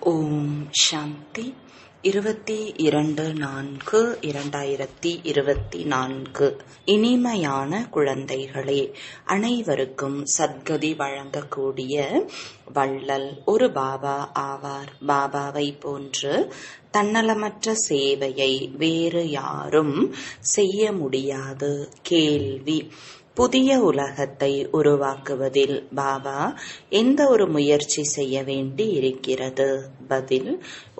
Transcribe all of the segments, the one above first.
ஓம் சாந்தி 22/4/2024. இனிமையான குழந்தைகளே, அனைவருக்கும் சத்கதி வழங்கக்கூடிய வள்ளல் ஒரு பாபா ஆவார். பாபாவை போன்று தன்னலமற்ற சேவையை வேறு யாரும் செய்ய முடியாது. கேள்வி: புதிய உலகத்தை உருவாக்குவதில் பாபா எந்த ஒரு முயற்சி செய்ய வேண்டி இருக்கிறது? பதில்: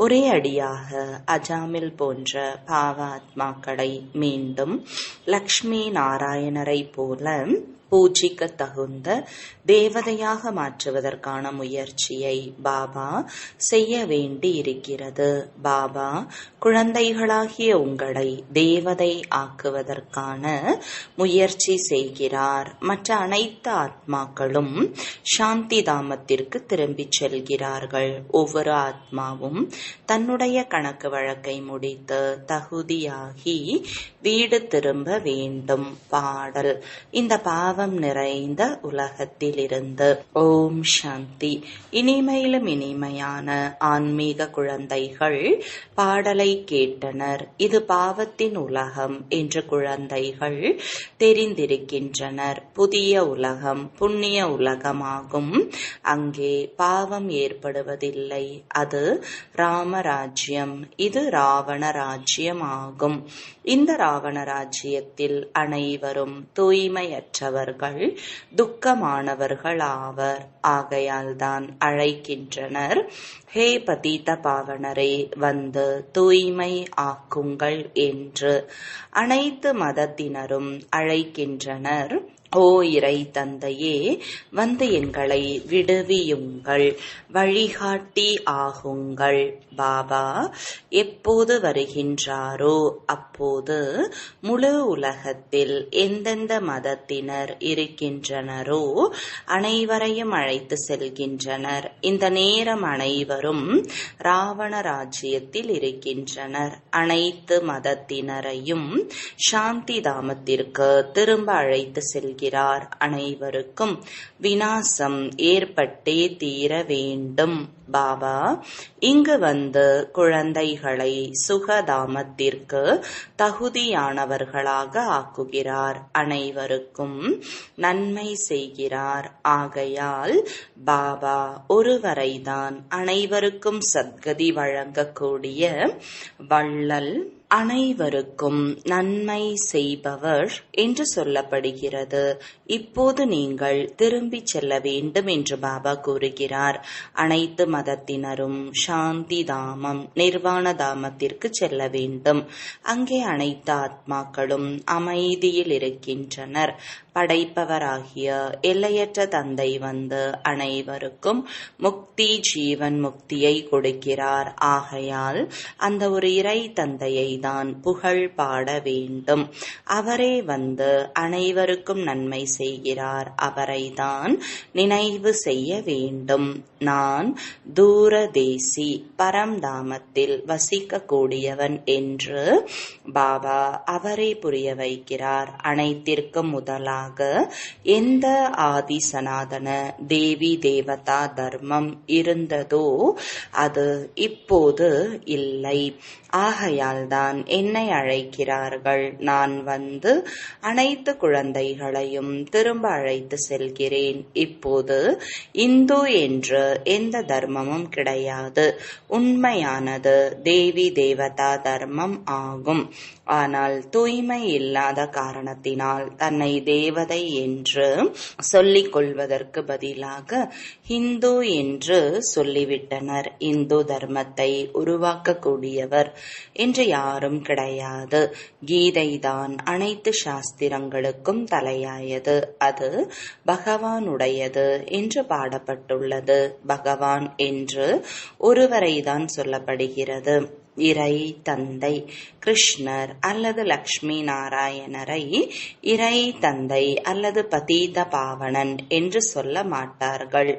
ஒரே அடியாக அஜாமில் போன்ற பாவாத்மாக்களை மீண்டும் லக்ஷ்மி நாராயணரை போல பூஜிக்க தகுந்த தேவதையாக மாற்றுவதற்கான முயற்சியை பாபா செய்ய வேண்டி இருக்கிறது. பாபா குழந்தைகளாகிய உங்களை தேவதை ஆக்குவதற்கான முயற்சி செய்கிறார். மற்ற அனைத்து ஆத்மாக்களும் சாந்தி தாமத்திற்கு திரும்பிச் செல்கிறார்கள். ஒவ்வொரு ஆத்மாவும் தன்னுடைய கணக்கு வழக்கை முடித்து தகுதியாகி வீடு திரும்ப வேண்டும். பாடல். இந்த பாவம் நிறைந்த உலகத்திலிருந்து ஓம் சாந்தி. இனிமையிலும் இனிமையான ஆன்மீக குழந்தைகள் பாடலை கேட்டனர். இது பாவத்தின் உலகம் என்று குழந்தைகள் தெரிந்திருக்கின்றனர். புதிய உலகம் புண்ணிய உலகமாகும். அங்கே பாவம் ஏற்படுவதில்லை. அது ராமராஜ்யம். இது ராவண ராஜ்யம் ஆகும். இந்த ராவண ராஜ்யத்தில் அனைவரும் தூய்மையற்றவர்கள், துக்கமானவர்கள் ஆவர். ஆகையால் தான் அழைக்கின்றனர், ஹே பதீத பாவனரே, வந்து தூய்மை ஆக்குங்கள் என்று. அனைத்து மதத்தினரும் அழைக்கின்றனர், ஓ இறை தந்தையே, வந்து எங்களை விடுவியுங்கள், வழிகாட்டி ஆகுங்கள். பாபா எப்போது வருகின்றாரோ அப்போது முழு உலகத்தில் எந்தெந்த மதத்தினர் இருக்கின்றனரோ அனைவரையும் அழைத்து செல்கின்றனர். இந்த நேரம் அனைவரும் ராவண ராஜ்யத்தில் இருக்கின்றனர். அனைத்து மதத்தினரையும் சாந்தி தாமத்திற்கு திரும்ப அழைத்து செல்கிறார். அனைவருக்கும் விநாசம் ஏற்பட்டே தீர வேண்டும். பாபா இங்கு வந்து குழந்தைகளை சுகதாமத்திற்கு தகுதியானவர்களாக ஆக்குகிறார். அனைவருக்கும் நன்மை செய்கிறார். ஆகையால் பாபா ஒருவரைதான் அனைவருக்கும் சத்கதி வழங்கக்கூடிய வள்ளல், அனைவருக்கும் நன்மை செய்பவர் என்று சொல்லப்படுகிறது. இப்போது நீங்கள் திரும்பி செல்ல வேண்டும் என்று பாபா கூறுகிறார். அனைத்து மதத்தினரும் சாந்தி தாமம் நிர்வாண தாமத்திற்கு செல்ல வேண்டும். அங்கே அனைத்து ஆத்மாக்களும் அமைதியில் இருக்கின்றனர். படைப்பவராகிய எல்லையற்ற தந்தை வந்து அனைவருக்கும் முக்தி ஜீவன் முக்தியை கொடுக்கிறார். ஆகையால் அந்த ஒரு இறை தந்தையை தான் புகழ் பாட வேண்டும். அவரே வந்து அனைவருக்கும் நன்மை செய்கிறார். அவரை தான் நினைவு செய்ய வேண்டும். நான் தூரதேசி, பரம்தாமத்தில் வசிக்க கூடியவன் என்று பாபா அவரே புரிய வைக்கிறார். அனைத்திற்கும் முதலாக எந்த ஆதி சனாதன தேவி தேவதா தர்மம் இருந்ததோ அது இப்போது இல்லை. ஆகையால் தான் என்னை அழைக்கிறார்கள். நான் வந்து அனைத்து குழந்தைகளையும் திரும்ப அழைத்து செல்கிறேன். இப்போது இந்து என்று எந்த தர்மமும் கிடையாது. உண்மையானது தேவி தேவதா தர்மம் ஆகும். ஆனால் தூய்மை இல்லாத காரணத்தினால் தன்னை தேவதை என்று சொல்லிக் கொள்வதற்கு பதிலாக ஹிந்து என்று சொல்லிவிட்டனர். இந்து தர்மத்தை உருவாக்கக்கூடியவர் என்று யாரும் கிடையாது. கீதை தான் அனைத்து சாஸ்திரங்களுக்கும் தலையாயது. அது பகவானுடையது என்று பாடப்பட்டுள்ளது. பகவான் என்று ஒருவரை தான் சொல்லப்படுகிறது. இறை தந்தை கிருஷ்ணர் அல்லது லக்ஷ்மி நாராயணரை இறை தந்தை அல்லது பதீத பாவனன் என்று சொல்ல மாட்டார்கள்.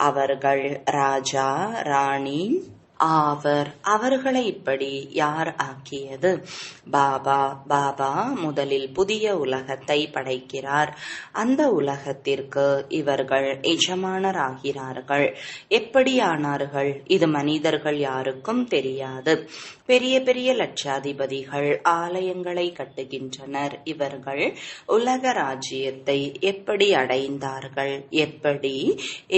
அவர்கள் ராஜா ராணி ஆவர். அவர்களை இப்படி யார் ஆக்கியது? பாபா. பாபா முதலில் புதிய உலகத்தை படைக்கிறார். அந்த உலகத்திற்கு இவர்கள் எஜமானர் ஆகிறார்கள். எப்படி ஆனார்கள்? இது மனிதர்கள் யாருக்கும் தெரியாது. பெரிய பெரிய லட்சாதிபதிகள் ஆலயங்களை கட்டுகின்றனர். இவர்கள் உலக ராஜ்யத்தை எப்படி அடைந்தார்கள், எப்படி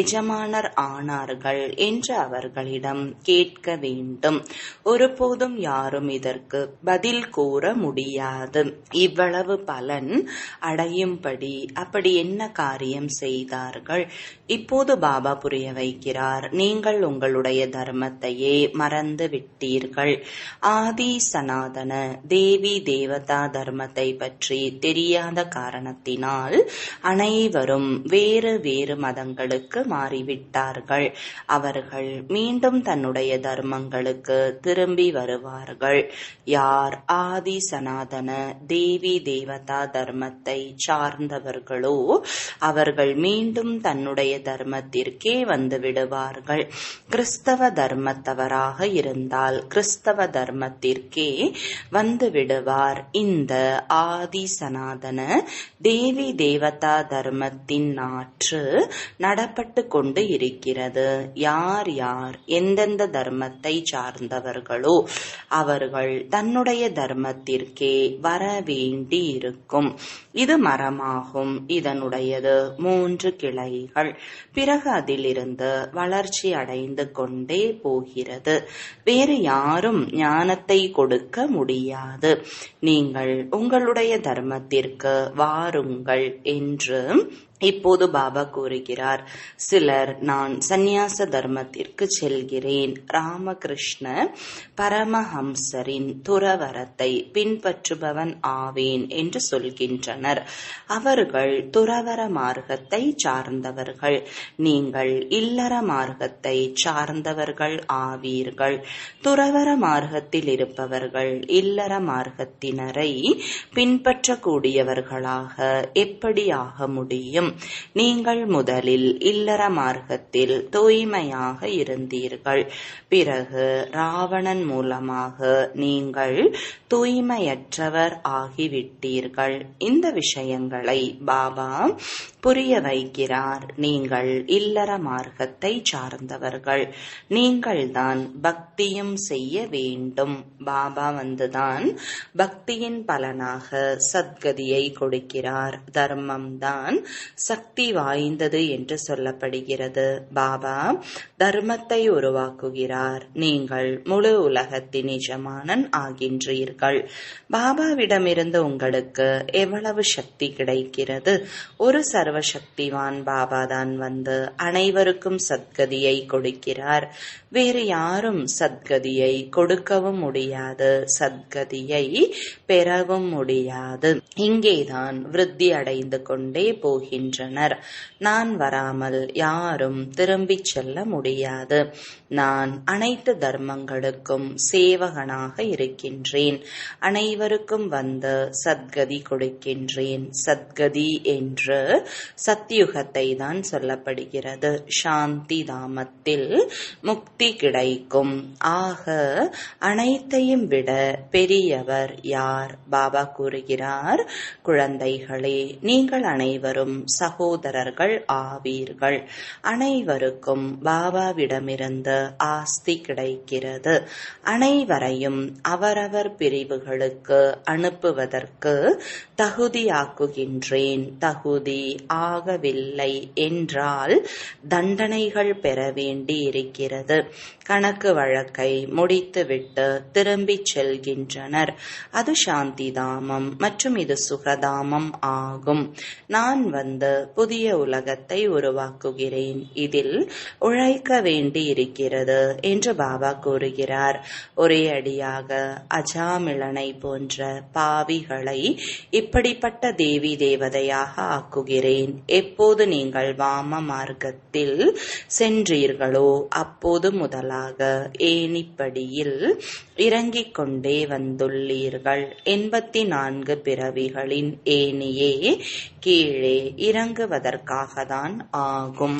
எஜமானர் ஆனார்கள் என்று அவர்களிடம் கேட்க வேண்டும். ஒருபோதும் யாரும் இதற்கு பதில் கூற முடியாது. இவ்வளவு பலன் அடையும்படி அப்படி என்ன காரியம் செய்தார்கள்? இப்போது பாபா புரிய வைக்கிறார். நீங்கள் உங்களுடைய தர்மத்தையே மறந்து விட்டீர்கள். ஆதி சனாதன தேவி தேவதா தர்மத்தை பற்றி தெரியாத காரணத்தினால் அனைவரும் வேறு வேறு மதங்களுக்கு மாறிவிட்டார்கள். அவர்கள் மீண்டும் தன்னுடைய தர்மங்களுக்கு திரும்பி வருவார்கள். யார் ஆதி சனாதன தேவி தேவதா தர்மத்தை சார்ந்தவர்களோ அவர்கள் மீண்டும் தன்னுடைய தர்மத்திற்கே வந்து விடுவார்கள். கிறிஸ்தவ தர்மத்தவராக இருந்தால் கிறிஸ்தவ தர்மத்திற்கே வந்து விடுவார். இந்த ஆதி சனாதன தேவி தேவதா தர்மத்தின் நாற்று நடப்பட்டு கொண்டு இருக்கிறது. யார் யார் எந்தெந்த தர்மத்தை சார்ந்தவர்களோ அவர்கள் தன்னுடைய தர்மத்திற்கே வர வேண்டி இருக்கும். இது மரமாகும். இதனுடையது 3 கிளைகள். பிறகு அதிலிருந்து வளர்ச்சி அடைந்து கொண்டே போகிறது. வேறு யாரும் ஞானத்தை கொடுக்க முடியாது. நீங்கள் உங்களுடைய தர்மத்திற்கு வாருங்கள் என்று இப்போது பாபா கூறுகிறார். சிலர் நான் சந்நியாச தர்மத்திற்கு செல்கிறேன், ராமகிருஷ்ண பரமஹம்சரின் துறவரத்தை பின்பற்றுபவன் ஆவேன் என்று சொல்கின்றனர். அவர்கள் துறவர மார்க்கத்தை சார்ந்தவர்கள். நீங்கள் இல்லற மார்க்கத்தை சார்ந்தவர்கள் ஆவீர்கள். துறவர மார்க்கத்தில் இருப்பவர்கள் இல்லற மார்க்கத்தினரை பின்பற்றக்கூடியவர்களாக எப்படி ஆக முடியும்? நீங்கள் முதலில் இல்லற மார்க்கத்தில் தூய்மையாக இருந்தீர்கள். பிறகு ராவணன் மூலமாக நீங்கள் தூய்மையற்றவர் ஆகிவிட்டீர்கள். இந்த விஷயங்களை பாபா புரிய வைக்கிறார். நீங்கள் இல்லற மார்க்கத்தை சார்ந்தவர்கள். நீங்கள்தான் பக்தியும் செய்ய வேண்டும். பாபா வந்துதான் பக்தியின் பலனாக சத்கதியை கொடுக்கிறார். தர்மம்தான் சக்தி வாய்ந்தது என்று சொல்லப்படுகிறது. பாபா தர்மத்தை உருவாக்குகிறார். நீங்கள் முழு உலகத்தின் எஜமானன் ஆகின்றீர்கள். பாபாவிடமிருந்து உங்களுக்கு எவ்வளவு சக்தி கிடைக்கிறது? ஒரு சர்வசக்திவான் பாபாதான் வந்து அனைவருக்கும் சத்கதியை கொடுக்கிறார். வேறு யாரும் சத்கதியை கொடுக்கவும் முடியாது, சத்கதியை பெறவும் முடியாது. இங்கேதான் விருத்தி அடைந்து கொண்டே போகின்றனர். நான் வராமல் யாரும் திரும்பிச் செல்ல முடியாது. நான் அனைத்து தர்மங்களுக்கும் சேவகனாக இருக்கின்றேன். அனைவருக்கும் வந்து சத்கதி கொடுக்கின்றேன். சத்கதி என்று சத்யுகத்தை தான் சொல்லப்படுகிறது. சாந்தி தாமத்தில் முக்தி கிடைக்கும். ஆக அனைத்தையும் விட பெரியவர் யார்? பாபா கூறுகிறார், குழந்தைகளே, நீங்கள் அனைவரும் சகோதரர்கள் ஆவீர்கள். அனைவருக்கும் பாபாவிடமிருந்து ஆஸ்தி கிடைக்கிறது. அனைவரையும் அவரவர் பிரிவுகளுக்கு அனுப்புவதற்கு தகுதியாக்குகின்றேன். தகுதி ஆகவில்லை என்றால் தண்டனைகள் பெற வேண்டி இருக்கிறது. கணக்கு வழக்கை முடித்துவிட்டு திரும்பிச் செல்கின்றனர். அது சாந்தி தாமம் மற்றும் இது சுகதாமம் ஆகும். நான் வந்து புதிய உலகத்தை உருவாக்குகிறேன். இதில் உழைக்க வேண்டி இருக்கிறது என்று பாபா கூறுகிறார். ஒரே அடியாக அஜாமிளனை போன்ற பாவிகளை இப்படிப்பட்ட தேவி தேவதையாக ஆக்குகிறேன். எப்போது நீங்கள் வாம மார்க்கத்தில் சென்றீர்களோ அப்போது முதலாக ஏணிப்படியில் இறங்கிக் கொண்டே வந்துள்ளீர்கள். 84 பிறவிகளின் ஏணியே கீழே இறங்குவதற்காக தான் ஆகும்.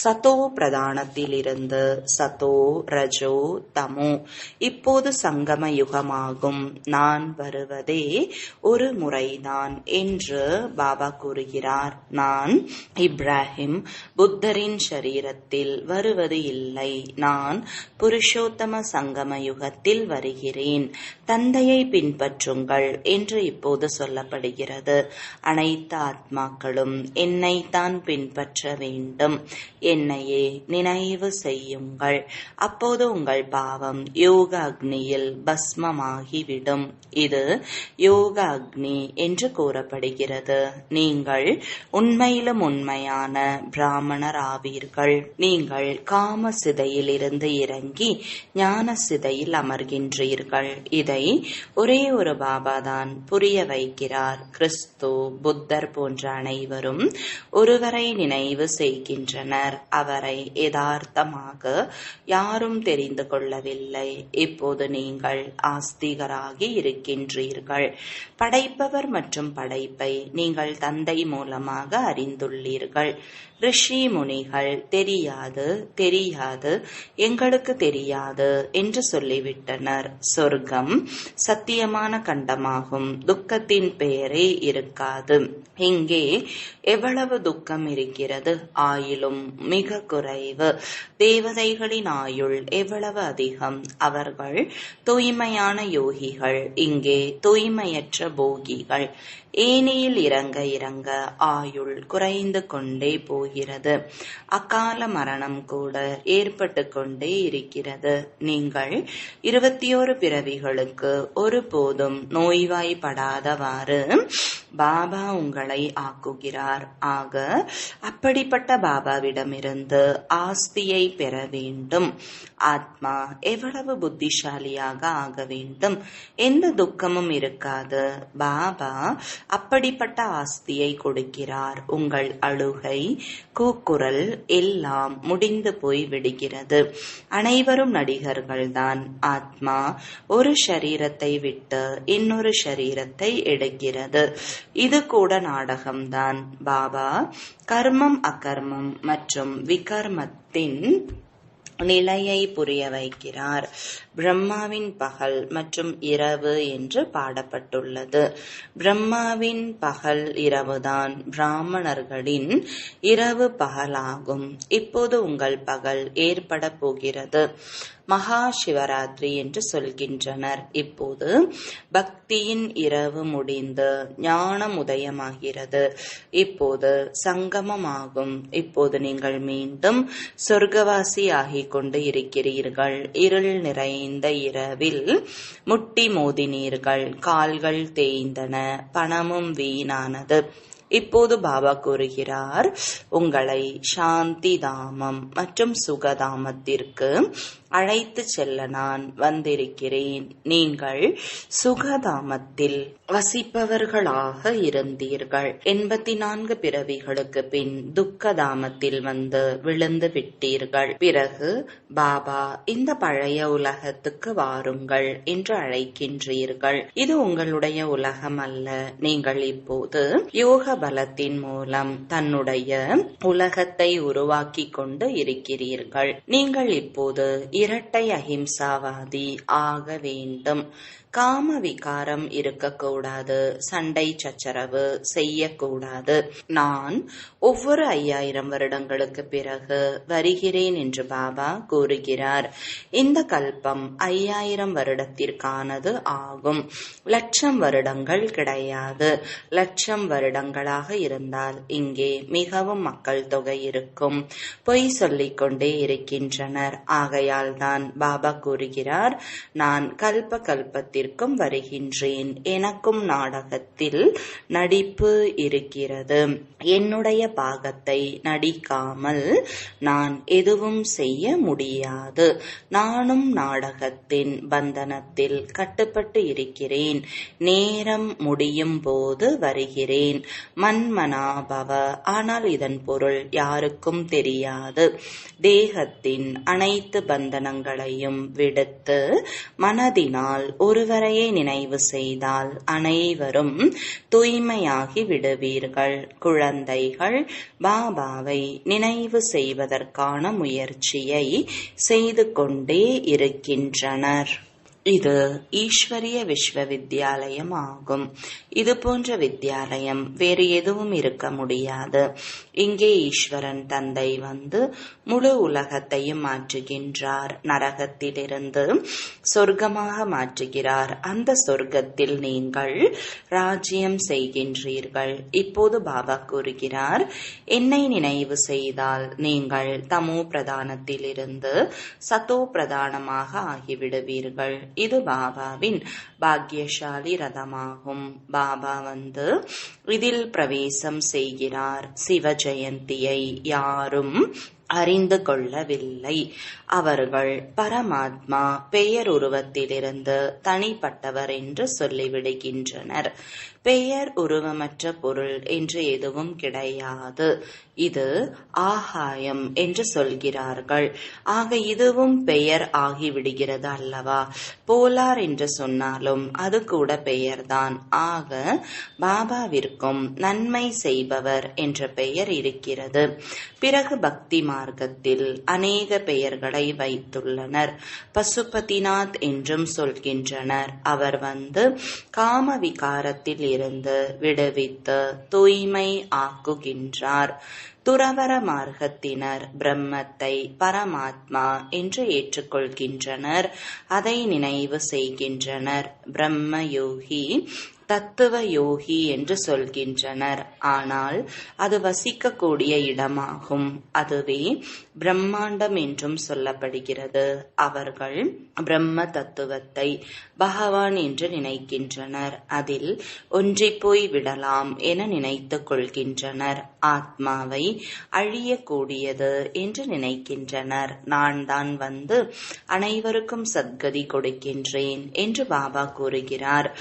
சதோ பிரதானத்திலிருந்து சதோ ரஜோ தமோ. இப்போது சங்கம யுகமாகும். நான் வருவதே ஒரு முறைதான் என்று பாபா கூறுகிறார். நான் இப்ராஹிம் புத்தரின் ஷரீரத்தில் வருவது இல்லை. நான் புருஷோத்தம சங்கம யுகத்தில் வருகிறேன். தந்தையை பின்பற்றுங்கள் என்று இப்போது சொல்லப்படுகிறது. அனைத்து ஆத்மாக்களும் என்னைத்தான் பின்பற்ற வேண்டும். என்னையே நினைவு செய்யுங்கள். அப்போது உங்கள் பாவம் யோக அக்னியில் பஸ்மமாகிவிடும். இது யோக அக்னி என்று கூறப்படுகிறது. நீங்கள் உண்மையிலும் உண்மையான பிராமணர் ஆவீர்கள். நீங்கள் காம சிதையில் இருந்து இறங்கி ஞான சிதையில் அமர்கின்றீர்கள். இதை ஒரே ஒரு பாபாதான் புரிய வைக்கிறார். கிறிஸ்து, புத்தர் போன்ற அனைவரும் ஒருவரை நினைவு செய்கின்றனர். அவரை யதார்த்தமாக யாரும் தெரிந்து கொள்ளவில்லை. இப்போது நீங்கள் ஆஸ்திகராகி இருக்கின்றீர்கள். படைப்பவர் மற்றும் படைப்பை நீங்கள் தந்தை மூலமாக அறிந்துள்ளீர்கள். ரிஷி முனிகள் தெரியாது தெரியாது எங்களுக்கு தெரியாது என்று சொல்லிவிட்டனர். சொர்க்கம் சத்தியமான கண்டமாகும். துக்கத்தின் பெயரே இருக்காது. இங்கே எவ்வளவு துக்கம் இருக்கிறது. ஆயுளும் மிக குறைவு. தேவதைகளின் ஆயுள் எவ்வளவு அதிகம். அவர்கள் தூய்மையான யோகிகள். இங்கே தூய்மையற்ற போகிகள். ஏனியில் இறங்க இறங்க ஆயுள் குறைந்து கொண்டே போகிறது. அகால மரணம் கூட ஏற்பட்டு கொண்டே இருக்கிறது. நீங்கள் 21 பிறவிகளுக்கு ஒருபோதும் நோய்வாய்ப்படாதவாறு பாபா உங்களை ஆக்குகிறார். ஆக அப்படிப்பட்ட பாபாவிடமிருந்து ஆஸ்தியை பெற வேண்டும். ஆத்மா எவ்வளவு புத்திசாலியாக ஆக வேண்டும். எந்த துக்கமும் இருக்காது. பாபா அப்படிப்பட்ட ஆஸ்தியை கொடுக்கிறார். உங்கள் அழுகை, கூக்குரல் எல்லாம் முடிந்து போய் விடுகிறது. அனைவரும் நடிகர்கள்தான். ஆத்மா ஒரு ஷரீரத்தை விட்டு இன்னொரு ஷரீரத்தை எடுக்கிறது. இது கூட நாடகம்தான். பாபா கர்மம், அகர்மம் மற்றும் விகர்மத்தின் நிலையை புரிய வைக்கிறார். பிரம்மாவின் பகல் மற்றும் இரவு என்று பாடப்பட்டுள்ளது. பிரம்மாவின் பகல் இரவுதான் பிராமணர்களின் இரவு பகலாகும். இப்போது உங்கள் பகல் ஏற்பட போகிறது. மகா சிவராத்திரி என்று சொல்கின்றனர். இப்போது பக்தியின் இரவு முடிந்து ஞானம் உதயமாகிறது. இப்போது சங்கமமாகும். இப்போது நீங்கள் மீண்டும் சொர்க்கவாசி ஆகிக் கொண்டு இருக்கிறீர்கள். இருள் நிறைந்த இரவில் முட்டி மோதினீர்கள். கால்கள் தேய்ந்தன. பணமும் வீணானது. இப்போது பாபா கூறுகிறார், உங்களை சாந்தி தாமம் மற்றும் சுகதாமத்திற்கு அழைத்து செல்ல நான் வந்திருக்கிறேன். நீங்கள் சுகதாமத்தில் வசிப்பவர்களாக இருந்தீர்கள். 84 பிறவிகளுக்கு பின் துக்கதாமத்தில் வந்து விழுந்து விட்டீர்கள். பிறகு பாபா இந்த பழைய உலகத்துக்கு வாருங்கள் என்று அழைக்கின்றீர்கள். இது உங்களுடைய உலகம் அல்ல. நீங்கள் இப்போது யோக பலத்தின் மூலம் தன்னுடைய உலகத்தை உருவாக்கி கொண்டு இருக்கிறீர்கள். நீங்கள் இப்போது இரட்டை அஹிம்சாவாதி ஆக வேண்டும். காம விகாரம் இருக்கக்கூடாது. சண்டை சச்சரவு செய்யக்கூடாது. நான் ஒவ்வொரு 5000 வருடங்களுக்கு பிறகு வருகிறேன் என்று பாபா கூறுகிறார். இந்த கல்பம் 5000 வருடத்திற்கானது ஆகும். 1,00,000 வருடங்கள் கிடையாது. 1,00,000 வருடங்களாக இருந்தால் இங்கே மிகவும் மக்கள் தொகை இருக்கும். பொய் சொல்லிக் கொண்டே இருக்கின்றனர். ஆகையால் தான் பாபா கூறுகிறார், நான் கல்ப கல்பத்தில் வருகின்றேன். எனக்கும் நாடகத்தில் நடிப்பு இருக்கிறது. என்னுடைய பாகத்தை நடிக்காமல் நான் எதுவும் செய்ய முடியாது. நானும் நாடகத்தின் பந்தனத்தில் கட்டுப்பட்டு இருக்கிறேன். நேரம் முடியும் போது வருகிறேன். மன்மனாபவ. ஆனால் இதன் பொருள் யாருக்கும் தெரியாது. தேகத்தின் அனைத்து பந்தனங்களையும் விடுத்து மனதினால் ஒருவர் ஒருவரையே நினைவு செய்தால் அனைவரும் தூய்மையாகி விடுவீர்கள். குழந்தைகள் பாபாவை நினைவு செய்வதற்கான முயற்சியை செய்து கொண்டே இருக்கின்றனர். இது ஈஸ்வரிய விஸ்வவித்யாலயம் ஆகும். இது போன்ற வித்யாலயம் வேறு எதுவும் இருக்க முடியாது. இங்கே ஈஸ்வரன் தந்தை வந்து முழு உலகத்தையும் மாற்றுகின்றார். நரகத்திலிருந்து சொர்க்கமாக மாற்றுகிறார். அந்த சொர்க்கத்தில் நீங்கள் ராஜ்யம் செய்கின்றீர்கள். இப்போது பாபா கூறுகிறார், என்னை நினைவு செய்தால் நீங்கள் தமோ பிரதானத்திலிருந்து சதோ பிரதானமாக ஆகிவிடுவீர்கள். இது பாபாவின் பாக்யசாலி ரதமாகும். பாபா வந்து இதில் பிரவேசம் செய்கிறார். சிவ ஜெயந்தியை யாரும் அறிந்து கொள்ளவில்லை. அவர்கள் பரமாத்மா பெயர் உருவத்திலிருந்து தனிப்பட்டவர் என்று சொல்லிவிடுகின்றனர். பெயர் உருவமற்ற பொருள் என்று எதுவும் கிடையாது. இது ஆகாயம் என்று சொல்கிறார்கள். ஆக இதுவும் பெயர் ஆகிவிடுகிறது அல்லவா? போலார் என்று சொன்னாலும் அது கூட பெயர்தான். ஆக பாபாவிற்கும் நன்மை செய்பவர் என்ற பெயர் இருக்கிறது. பிறகு பக்தி மார்க்கத்தில் அநேக பெயர்களை வைத்துள்ளனர். பசுபதிநாத் என்றும் சொல்கின்றனர். அவர் வந்து காம விகாரத்தில் இருந்து விடுவித்து தூய்மை ஆக்குகின்றார். துறவர மார்க்கத்தினர் பிரம்மத்தை பரமாத்மா என்று ஏற்றுக்கொள்கின்றனர். அதை நினைவு செய்கின்றனர். பிரம்ம யோகி தத்துவ யோகி என்று சொல்கின்றனர். ஆனால் அது வசிக்கக்கூடிய இடமாகும். அதுவே பிரம்மாண்டம் என்றும் சொல்லப்படுகிறது. அவர்கள் பிரம்ம தத்துவத்தை பகவான் என்று நினைக்கின்றனர். அதில் ஒன்றிப்போய் விடலாம் என நினைத்துக் கொள்கின்றனர். ஆத்மாவை அழியக்கூடியது என்று நினைக்கின்றனர். நான் தான் வந்து அனைவருக்கும் சத்கதி கொடுக்கின்றேன் என்று பாபா கூறுகிறார்.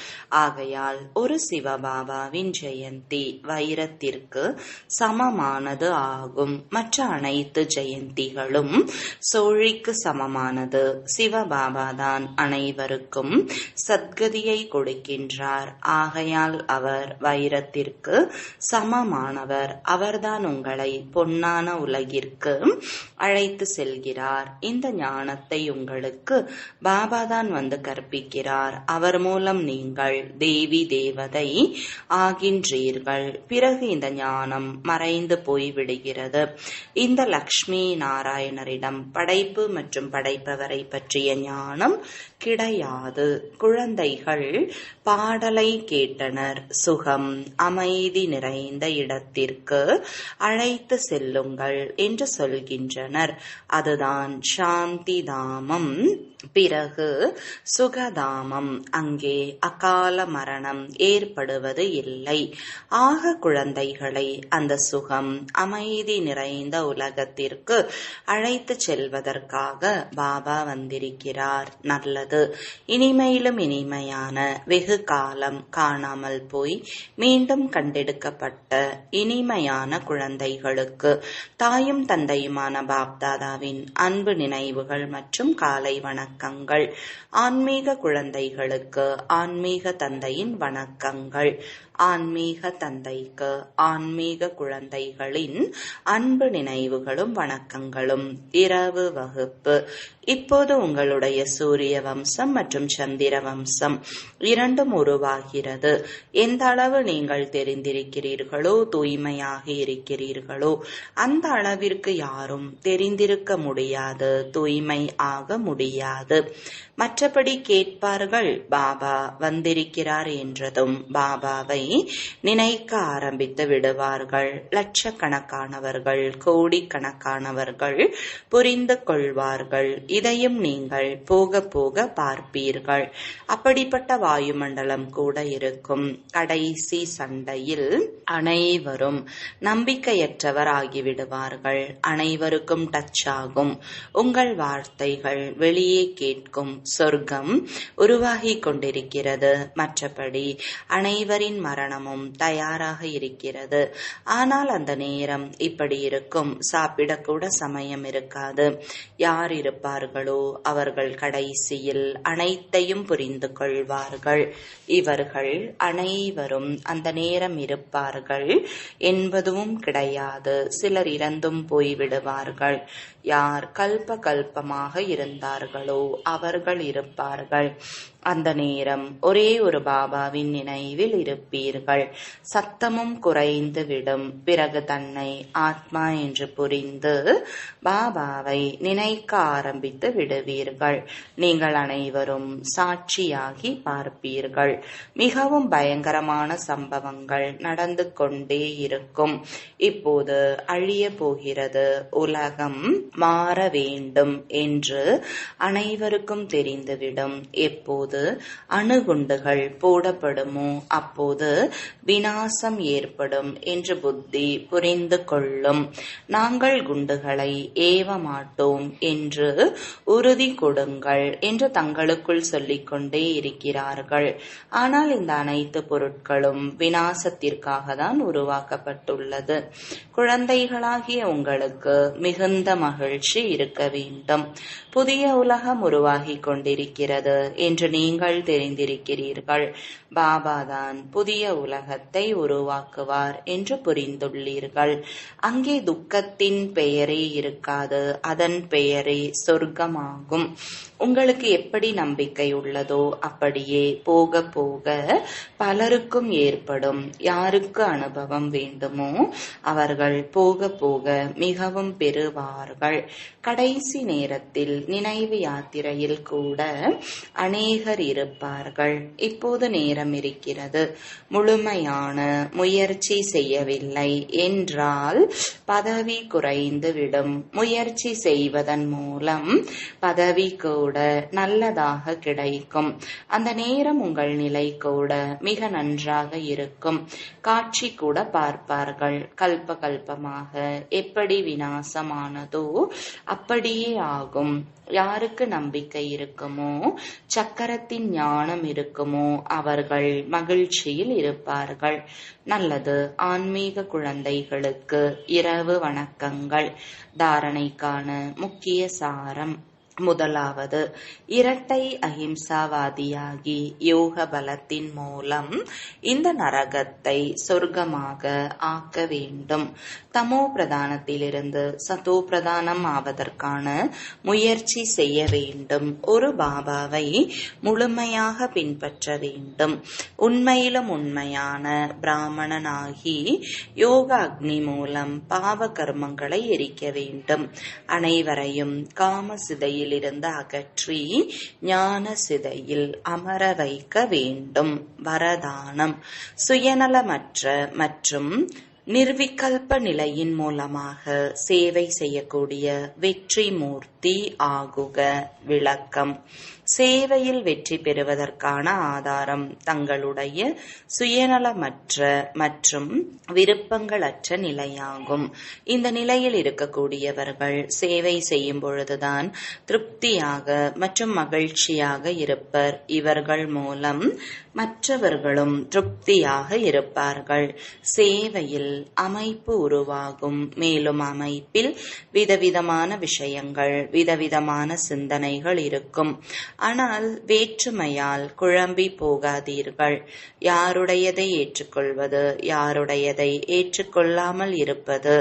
ஆகையால் ஒரு சிவபாபாவின் ஜெயந்தி வைரத்திற்கு சமமானது ஆகும். மற்ற அனைத்து ஜெயந்திகளும் சோழிக்கு சமமானது. சிவபாபாதான் அனைவருக்கும் சத்கதியை கொடுக்கின்றார். ஆகையால் அவர் வைரத்திற்கு சமமானவர். அவர்தான் உங்களை பொன்னான உலகிற்கு அழைத்து செல்கிறார். இந்த ஞானத்தை உங்களுக்கு பாபாதான் வந்து கற்பிக்கிறார். அவர் மூலம் நீங்கள் தேவி தேவதை ஆகின்றீர்கள். பிறகு இந்த ஞானம் மறைந்து போய்விடுகிறது. இந்த லக்ஷ்மி நாராயணரிடம் படைப்பு மற்றும் படைப்பவரை பற்றிய ஞானம் கிடையாது. குழந்தைகள் பாடலை கேட்டனர். சுகம் அமைதி நிறைந்த இடத்திற்கு அழைத்து செல்லுங்கள் என்று சொல்கின்றனர். அதுதான் சாந்தி தாமம். பிறகு சுகதாமம். அங்கே அகால மரணம் ஏற்படுவது இல்லை. ஆக குழந்தைகளை அந்த சுகம் அமைதி நிறைந்த உலகத்திற்கு அழைத்து செல்வதற்காக பாபா வந்திருக்கிறார். நல்லது. இனிமையிலும் இனிமையான வெகு காலம் காணாமல் போய் மீண்டும் கண்டெடுக்கப்பட்ட இனிமையான குழந்தைகளுக்கு தாயும் தந்தையுமான பாப்தாதாவின் அன்பு நினைவுகள் மற்றும் காலை வணக்கங்கள். ஆன்மீக குழந்தைகளுக்கு ஆன்மீக தந்தையின் வணக்கங்கள். ஆன்மீக தந்தைக்கு ஆன்மீக குழந்தைகளின் அன்பு நினைவுகளும் வணக்கங்களும். இரவு வகுப்பு. இப்போது உங்களுடைய சூரிய வம்சம் மற்றும் சந்திர வம்சம் இரண்டும் உருவாகிறது. எந்த அளவு நீங்கள் தெரிந்திருக்கிறீர்களோ, தூய்மையாக இருக்கிறீர்களோ, அந்த அளவிற்கு யாரும் தெரிந்திருக்க முடியாது, தூய்மை ஆக முடியாது. மற்றபடி கேட்பார்கள், பாபா வந்திருக்கிறார் என்றதும் பாபாவை நினைக்க ஆரம்பித்து விடுவார்கள். லட்சக்கணக்கானவர்கள், கோடிக்கணக்கானவர்கள் புரிந்து கொள்வார்கள். இதையும் நீங்கள் போக போக பார்ப்பீர்கள். அப்படிப்பட்ட வாயுமண்டலம் கூட இருக்கும். கடைசி சண்டையில் அனைவரும் நம்பிக்கையற்றவர் ஆகிவிடுவார்கள். அனைவருக்கும் டச் ஆகும். உங்கள் வார்த்தைகள் வெளியே கேட்கும். சொர்க்கம் உருவாகி கொண்டிருக்கிறது. மற்றபடி அனைவரின் மரண காரணமும் தயாராக இருக்கிறது. ஆனால் அந்த நேரம் இப்படி இருக்கும். சாப்பிடக்கூட சமயம் இருக்காது. யார் இருப்பார்களோ அவர்கள் கடைசியில் அனைத்தையும் புரிந்து கொள்வார்கள். இவர்கள் அனைவரும் அந்த நேரம் இருப்பார்கள் என்பதும் கிடையாது. சிலர் இறந்தும் போய்விடுவார்கள். யார் கல்ப கல்பமாக இருந்தார்களோ அவர்கள் இருப்பார்கள். அந்த நேரம் ஒரே ஒரு பாபாவின் நினைவில் இருப்பீர்கள். சத்தமும் குறைந்து விடும். பிறகு தன்னை ஆத்மா என்று புரிந்து பாபாவை நினைக்க ஆரம்பித்து விடுவீர்கள். நீங்கள் அனைவரும் சாட்சியாகி பார்ப்பீர்கள். மிகவும் பயங்கரமான சம்பவங்கள் நடந்து கொண்டே இருக்கும். இப்போது அழிய போகிறது. உலகம் மாற வேண்டும் என்று அனைவருக்கும் தெரிந்துவிடும். எப்போது அணுகுண்டுகள் போடப்படுமோ அப்போது விநாசம் ஏற்படும் என்று புத்தி புரிந்து கொள்ளும். நாங்கள் குண்டுகளை ஏவ மாட்டோம் என்று உறுதி கொடுங்கள் என்று தங்களுக்குள் சொல்லிக் கொண்டே இருக்கிறார்கள். ஆனால் இந்த அனைத்து பொருட்களும் விநாசத்திற்காக தான் உருவாக்கப்பட்டுள்ளது. குழந்தைகளாகிய உங்களுக்கு மிகுந்த மகிழ்ச்சி இருக்க வேண்டும். புதிய உலகம் உருவாகி கொண்டிருக்கிறது என்று நீங்கள் தெரிந்திருக்கிறீர்கள். பாபாதான் புதிய உலகத்தை உருவாக்குவார் என்று புரிந்துள்ளீர்கள். அங்கே துக்கத்தின் பெயரே இருக்காது. அதன் பெயரே சொர்க்கமாகும். உங்களுக்கு எப்படி நம்பிக்கை உள்ளதோ அப்படியே போக போக பலருக்கும் ஏற்படும். யாருக்கு அனுபவம் வேண்டுமோ அவர்கள் போக போக மிகவும் பெறுவார்கள். கடைசி நேரத்தில் நினைவு யாத்திரையில் கூட அநேகர் இருப்பார்கள். இப்போது நேரம் இருக்கிறது. முழுமையான முயற்சி செய்யவில்லை என்றால் பதவி குறைந்துவிடும். முயற்சி செய்வதன் மூலம் பதவி கூட நல்லதாக கிடைக்கும். அந்த நேரம் உங்கள் நிலை கூட மிக நன்றாக இருக்கும். காட்சி கூட பார்ப்பார்கள். கல்ப கல்பமாக எப்படி விநாசமானதோ அப்படியே ஆகும். யாருக்கு நம்பிக்கை இருக்குமோ, சக்கரத்தின் ஞானம் இருக்குமோ அவர்கள் மகிழ்ச்சியில் இருப்பார்கள். நல்லது. ஆன்மீக குழந்தைகளுக்கு இரவு வணக்கங்கள். தாரணைக்கான முக்கிய சாரம். முதலாவது, இரட்டை அஹிம்சாவாதியாகி யோக பலத்தின் மூலம் இந்த நரகத்தை சொர்க்கமாக ஆக்க வேண்டும். தமோ பிரதானத்திலிருந்து சதோ பிரதானம் ஆவதற்கான முயற்சி செய்ய வேண்டும். ஒரு பாபாவை முழுமையாக பின்பற்ற வேண்டும். உண்மையிலும் உண்மையான பிராமணனாகி யோக அக்னி மூலம் பாவ கர்மங்களை எரிக்க வேண்டும். அனைவரையும் காம சிதையில் இருந்து அகற்றி ஞான சிதையில் அமர வைக்க வேண்டும். வரதானம். சுயநலமற்ற மற்றும் நிர்விகல்ப நிலையின் மூலமாக சேவை செய்யக்கூடிய வெற்றி மூர்த்தி ஆகுக. விளக்கம். சேவையில் வெற்றி பெறுவதற்கான ஆதாரம் தங்களுடைய சுயநலமற்ற மற்றும் விருப்பங்களற்ற நிலையாகும். இந்த நிலையில் இருக்கக்கூடியவர்கள் சேவை செய்யும் பொழுதுதான் திருப்தியாக மற்றும் மகிழ்ச்சியாக இருப்பர். இவர்கள் மூலம் மற்றவர்களும் திருப்தியாக இருப்பார்கள். சேவையில் அமைப்பு உருவாகும். மேலும் அமைப்பில் விதவிதமான விஷயங்கள், விதவிதமான சிந்தனைகள் இருக்கும். ஆனால் வேற்றுமையால் குழம்பி போகாதீர்கள். யாருடையதை ஏற்றுக்கொள்வது, யாருடையதை ஏற்றுக்கொள்ளாமல் இருப்பது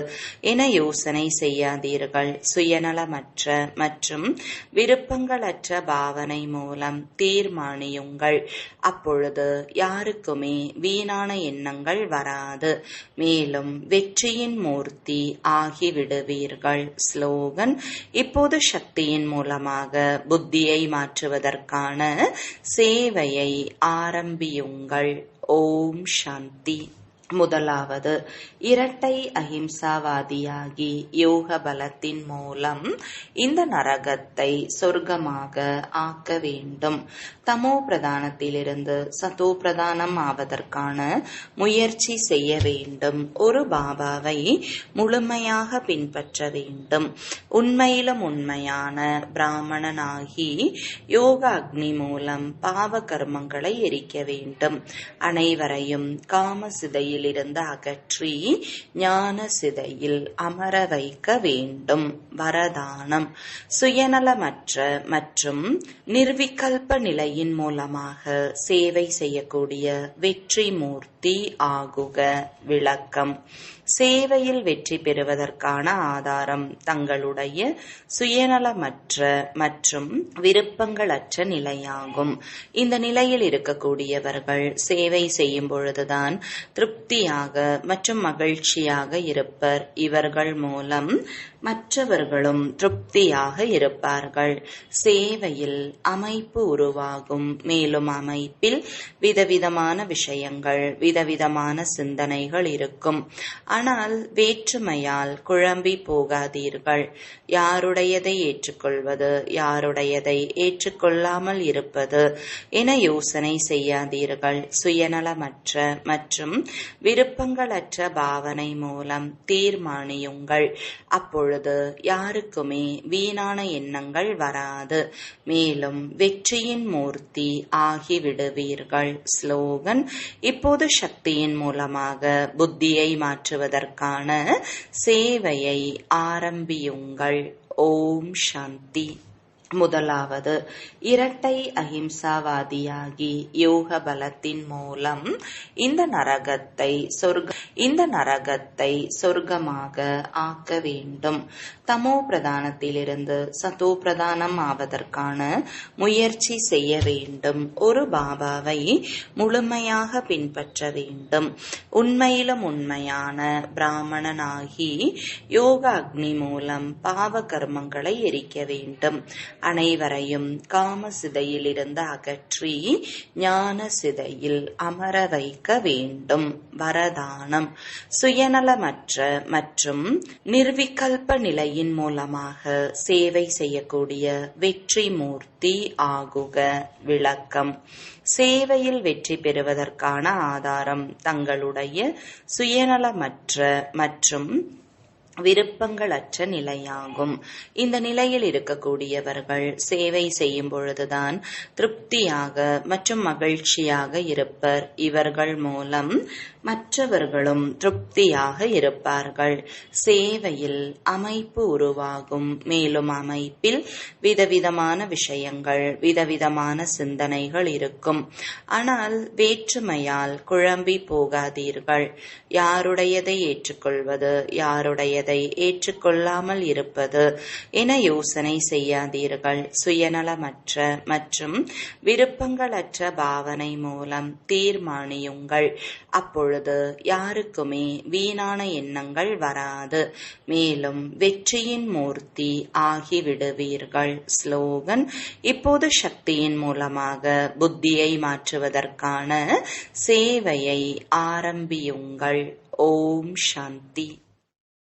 என யோசனை செய்யாதீர்கள். சுயநலமற்ற மற்றும் விருப்பங்களற்ற பாவனை மூலம் தீர்மானியுங்கள். அப்பொழுது யாருக்குமே வீணான எண்ணங்கள் வராது. மேலும் வெற்றியின் மூர்த்தி ஆகிவிடுவீர்கள். ஸ்லோகன். இப்போது சக்தியின் மூலமாக புத்தியை மாற்றுவதற்கான சேவையை ஆரம்பியுங்கள். ஓம் சாந்தி. முதலாவது, இரட்டை அஹிம்சாவாதியாகி யோக பலத்தின் மூலம் இந்த நரகத்தை சொர்க்கமாக ஆக்க வேண்டும். தமோ பிரதானத்திலிருந்து சதோ பிரதானம் ஆவதற்கான முயற்சி செய்ய வேண்டும். ஒரு பாபாவை முழுமையாக பின்பற்ற வேண்டும். உண்மையிலும் உண்மையான பிராமணனாகி யோக அக்னி மூலம் பாவ கர்மங்களை எரிக்க வேண்டும். அனைவரையும் காம சிதையில் இருந்து அகற்றி ஞான சிதையில் அமர வைக்க வேண்டும். வரதானம்: சுயநலமற்ற மற்றும் நிர்விகல்ப நிலையின் மூலமாக சேவை செய்யக்கூடிய வெற்றி மூர்த்தி ஆகுக. விளக்கம்: சேவையில் வெற்றி பெறுவதற்கான ஆதாரம் தங்களுடைய சுயநலமற்ற மற்றும் விருப்பங்களற்ற நிலையாகும். இந்த நிலையில் இருக்கக்கூடியவர்கள் சேவை செய்யும் பொழுதுதான் திருப்தியாக மற்றும் மகிழ்ச்சியாக இருப்பர். இவர்கள் மூலம் மற்றவர்களும் திருப்தியாக இருப்பார்கள். சேவையில் அமைப்பு உருவாகும். மேலும் அமைப்பில் விதவிதமான விஷயங்கள், விதவிதமான சிந்தனைகள் இருக்கும். ஆனால் வேற்றுமையால் குழம்பி போகாதீர்கள். யாருடையதை ஏற்றுக்கொள்வது, யாருடையதை ஏற்றுக்கொள்ளாமல் இருப்பது என யோசனை செய்யாதீர்கள். சுயநலமற்ற மற்றும் விருப்பங்களற்ற பாவனை மூலம் தீர்மானியுங்கள். அப்பொழுது யாருக்குமே வீணான எண்ணங்கள் வராது. மேலும் வெற்றியின் மூர்த்தி ஆகிவிடுவீர்கள். ஸ்லோகன்: இப்போது சக்தியின் மூலமாக புத்தியை மாற்றுவதற்கான சேவையை ஆரம்பியுங்கள். ஓம் சாந்தி. முதலாவது, இரட்டை அஹிம்சாவாதியாகி யோக பலத்தின் மூலம் இந்த நரகத்தை சொர்க்கமாக ஆக்க வேண்டும். தமோ பிரதானத்திலிருந்து சதோ பிரதானம் ஆவதற்கான முயற்சி செய்ய வேண்டும். ஒரு பாபாவை முழுமையாக பின்பற்ற வேண்டும். உண்மையிலும் உண்மையான பிராமணனாகி யோக அக்னி மூலம் பாவ கர்மங்களை எரிக்க வேண்டும். அனைவரையும் காம சிதையில் இருந்து அகற்றி ஞான சிதையில் அமர வைக்க வேண்டும். வரதானம்: சுயநலமற்ற மற்றும் நிர்விகல்ப நிலையின் மூலமாக சேவை செய்யக்கூடிய வெற்றி மூர்த்தி ஆகுக. விளக்கம்: சேவையில் வெற்றி பெறுவதற்கான ஆதாரம் தங்களுடைய சுயநலமற்ற மற்றும் விருப்பங்களற்ற நிலையாகும். இந்த நிலையில் இருக்கக்கூடியவர்கள் சேவை செய்யும் பொழுதுதான் திருப்தியாக மற்றும் மகிழ்ச்சியாக இருப்பர். இவர்கள் மூலம் மற்றவர்களும் திருப்தியாக இருப்பார்கள். சேவையில் அமைப்பு உருவாகும். மேலும் அமைப்பில் விதவிதமான விஷயங்கள், விதவிதமான சிந்தனைகள் இருக்கும். ஆனால் வேற்றுமையால் குழம்பி போகாதீர்கள். யாருடையதை ஏற்றுக்கொள்வது, யாருடையதை ஏற்றுக்கொள்ளாமல் இருப்பது என யோசனை செய்யாதீர்கள். சுயநலமற்ற மற்றும் விருப்பங்களற்ற பாவனை மூலம் தீர்மானியுங்கள். அப்பொழுது யாருக்குமே வீணான எண்ணங்கள் வராது. மேலும் வெற்றியின் மூர்த்தி ஆகிவிடுவீர்கள். ஸ்லோகன்: இப்போது சக்தியின் மூலமாக புத்தியை மாற்றுவதற்கான சேவையை ஆரம்பியுங்கள். ஓம் சாந்தி.